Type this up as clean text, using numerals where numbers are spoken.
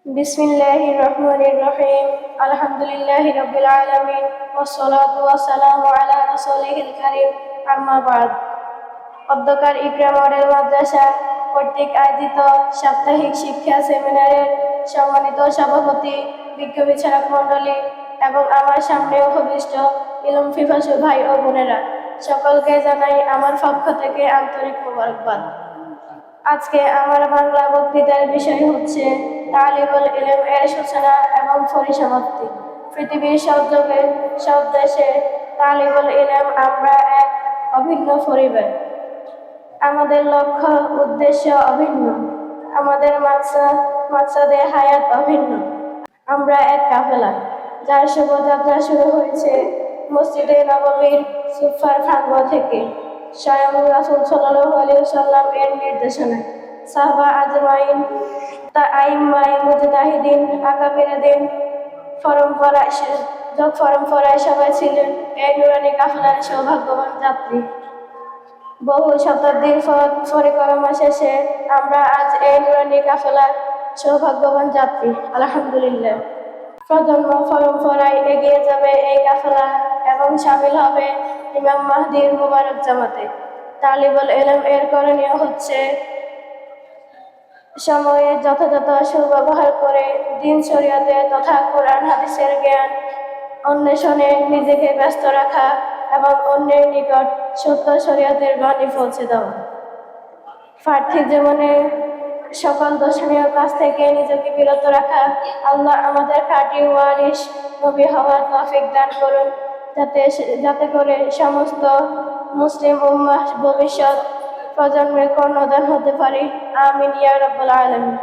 বিসমিল্লাহির রহমানির রহিম। আলহামদুলিল্লাহি রাব্বিল আলামিন ওয়াসসালাতু ওয়াসসালামু আলা রাসূলিল কারীম, আম্মা বা'দ। অধ্যকার ইকরা মডেল মাদ্রাসা কর্তৃক আয়োজিত সাপ্তাহিক শিক্ষা সেমিনারের সম্মানিত সভাপতি, বিজ্ঞ বিচারক মণ্ডলী এবং আমার সামনে উপবিষ্ট ইলম পিপাসু ভাই ও বোনেরা, সকলকে জানাই আমার পক্ষ থেকে আন্তরিক মোবারকবাদ। আজকে আমার বাংলা বক্তৃতার বিষয় হচ্ছে তালিবুল ইলম এর সূচনা এবং পরিসমাপ্তি। পৃথিবীর সব যুগে, সব দেশে তালিবুল ইলম আমরা এক অভিন্ন পরিবার। আমাদের লক্ষ্য উদ্দেশ্য অভিন্ন, আমাদের মাকসাদে হায়াত অভিন্ন। আমরা এক কাফেলা, যার শোভাযাত্রা শুরু হয়েছে মসজিদে নববীর সুফার প্রাঙ্গণ থেকে। স্বয়ং রাসূল সাল্লাল্লাহু আলাইহি ওয়াসাল্লাম এর নির্দেশনায় সাহাবা আজমাইন, আইম্মায়ে মুজতাহিদিন, আকাবিরিন পরম্পরায় সবাই ছিলেন এই নুরানি কাফেলার সৌভাগ্যবান যাত্রী। বহু শতাব্দীর পথ পরিক্রমা শেষে আমরা আজ এই নুরানি কাফেলার সৌভাগ্যবান যাত্রী, আলহামদুলিল্লাহ। প্রজন্ম পরম্পরায় এগিয়ে যাবে এই কাফেলা এবং শামিল হবে ইমাম মাহদির মুবারক জামাতে। তালিবুল ইলম এর করণীয় হচ্ছে সময়ের যথাযথ সুব্যবহার করে দ্বীন শরীয়তে তথা কোরআন হাদিসের জ্ঞান অন্বেষণে নিজেকে ব্যস্ত রাখা এবং অন্যের নিকট সত্য শরীয়তের বাণী পৌঁছে দেওয়া। পার্থিব জীবনে সকল দর্শনীয় কাজ থেকে নিজেকে বিরত রাখা। আল্লাহ আমাদের খাঁটি ওয়ারিস নবী হওয়ার তৌফিক দান করুন, যাতে করে সমস্ত মুসলিম উম্মাহ ভবিষ্যৎ প্রজন্মের কর্ণধার হতে পারি। আমিন ইয়া রাব্বাল আলামিন।